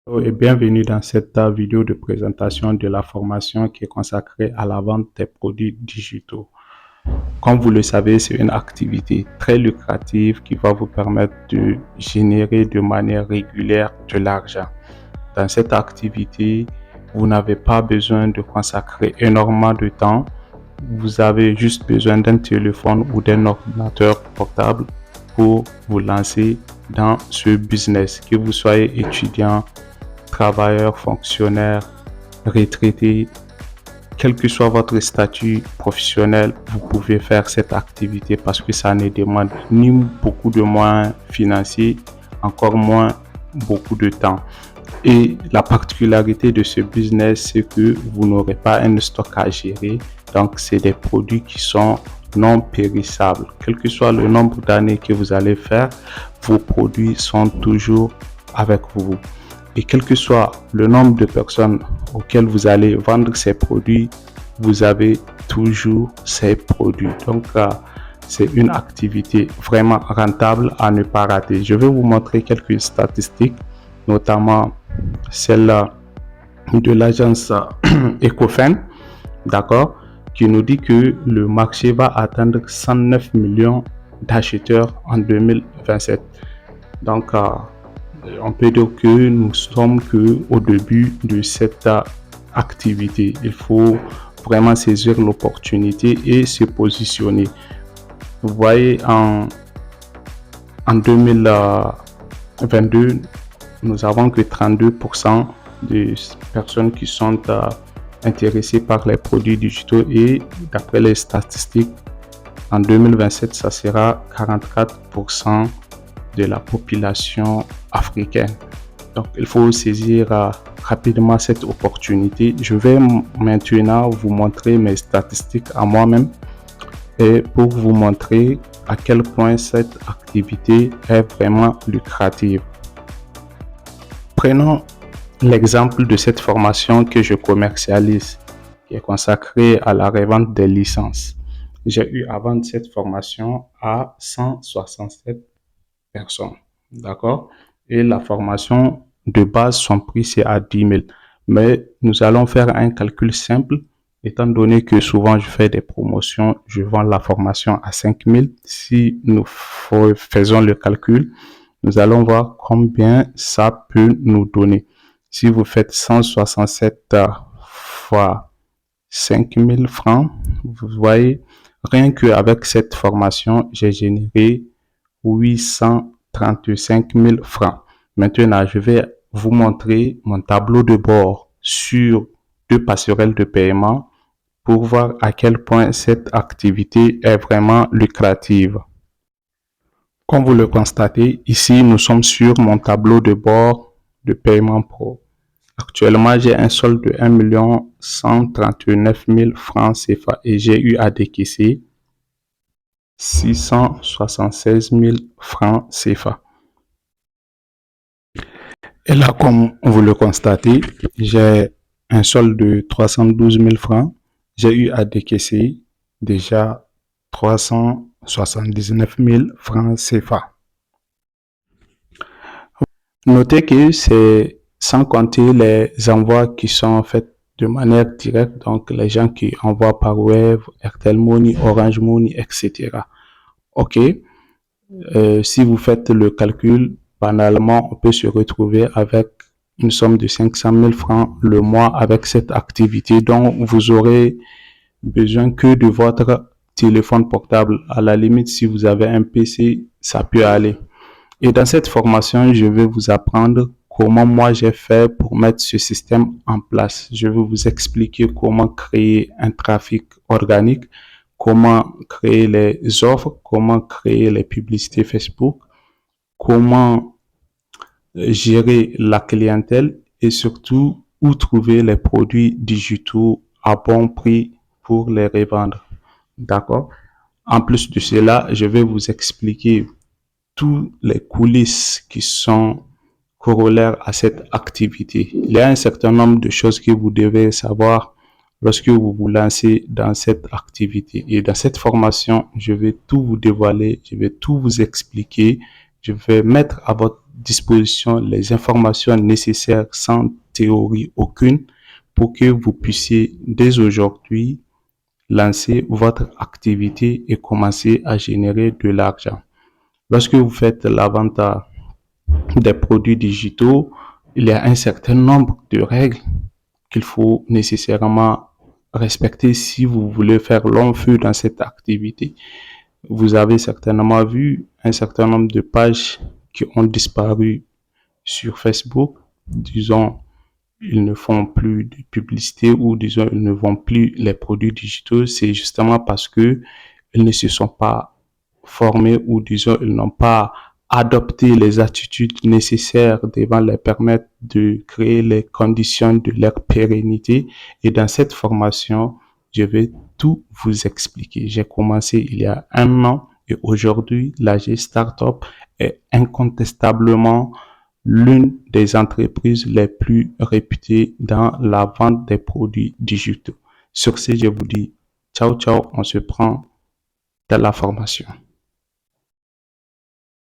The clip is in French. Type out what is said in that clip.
Hello et bienvenue dans cette vidéo de présentation de la formation qui est consacrée à la vente des produits digitaux. Comme vous le savez, c'est une activité très lucrative qui va vous permettre de générer de manière régulière de l'argent. Dans cette activité, vous n'avez pas besoin de consacrer énormément de temps. Vous avez juste besoin d'un téléphone ou d'un ordinateur portable pour vous lancer dans ce business, que vous soyez étudiant, travailleur, fonctionnaire, retraité, quel que soit votre statut professionnel, vous pouvez faire cette activité parce que ça ne demande ni beaucoup de moyens financiers, encore moins beaucoup de temps. Et la particularité de ce business, c'est que vous n'aurez pas un stock à gérer. Donc, c'est des produits qui sont non périssables. Quel que soit le nombre d'années que vous allez faire, vos produits sont toujours avec vous. Et quel que soit le nombre de personnes auxquelles vous allez vendre ces produits, vous avez toujours ces produits. Donc, c'est une activité vraiment rentable à ne pas rater. Je vais vous montrer quelques statistiques, notamment celle de l'agence Ecofin, d'accord, qui nous dit que le marché va atteindre 109 millions d'acheteurs en 2027. Donc, on peut dire que nous sommes au début de cette activité. Il faut vraiment saisir l'opportunité et se positionner. Vous voyez, en 2022, nous avons que 32% de personnes qui sont intéressées par les produits digitaux et d'après les statistiques, en 2027, ça sera 44% de la population africaine. Donc, il faut saisir rapidement cette opportunité. Je vais maintenant vous montrer mes statistiques à moi-même et pour vous montrer à quel point cette activité est vraiment lucrative. Prenons l'exemple de cette formation que je commercialise, qui est consacrée à la revente des licences. J'ai eu à vendre cette formation à 167 personnes, d'accord? Et la formation de base, son prix c'est à 10 000. Mais nous allons faire un calcul simple, étant donné que souvent je fais des promotions, je vends la formation à 5 000. Si nous faisons le calcul, nous allons voir combien ça peut nous donner. Si vous faites 167 fois 5 000 francs, vous voyez, rien qu'avec cette formation, j'ai généré 835 000 francs. Maintenant, je vais vous montrer mon tableau de bord sur deux passerelles de paiement pour voir à quel point cette activité est vraiment lucrative. Comme vous le constatez, ici, nous sommes sur mon tableau de bord de paiement pro. Actuellement, j'ai un solde de 1 139 000 francs CFA et j'ai eu à décaisser 676 000 francs CFA. Et là, comme vous le constatez, j'ai un solde de 312 000 francs. J'ai eu à décaisser déjà 379 000 francs CFA. Notez que c'est sans compter les envois qui sont faits de manière directe, donc les gens qui envoient par web, Airtel Money, Orange Money, etc. Ok, si vous faites le calcul, banalement, on peut se retrouver avec une somme de 500 000 francs le mois avec cette activité dont vous aurez besoin que de votre téléphone portable. À la limite, si vous avez un PC, ça peut aller. Et dans cette formation, je vais vous apprendre comment moi j'ai fait pour mettre ce système en place. Je vais vous expliquer comment créer un trafic organique, comment créer les offres, comment créer les publicités Facebook, comment gérer la clientèle et surtout où trouver les produits digitaux à bon prix pour les revendre. D'accord? En plus de cela, je vais vous expliquer tous les coulisses qui sont corollaires à cette activité. Il y a un certain nombre de choses que vous devez savoir lorsque vous vous lancez dans cette activité. Et dans cette formation, je vais tout vous dévoiler, je vais tout vous expliquer, je vais mettre à votre disposition les informations nécessaires sans théorie aucune pour que vous puissiez dès aujourd'hui lancer votre activité et commencer à générer de l'argent. Lorsque vous faites la vente des produits digitaux, il y a un certain nombre de règles qu'il faut nécessairement respecter si vous voulez faire long feu dans cette activité. Vous avez certainement vu un certain nombre de pages qui ont disparu sur Facebook. Disons, ils ne font plus de publicité ou disons, ils ne vendent plus les produits digitaux. C'est justement parce que ils ne se sont pas formés ou disons, ils n'ont pas adopté les attitudes nécessaires devant les permettre de créer les conditions de leur pérennité. Et dans cette formation, je vais tout vous expliquer. J'ai commencé il y a 1 an et aujourd'hui, l'AG Startup est incontestablement l'une des entreprises les plus réputées dans la vente des produits digitaux. Sur ce, je vous dis ciao, ciao, on se prend dans la formation.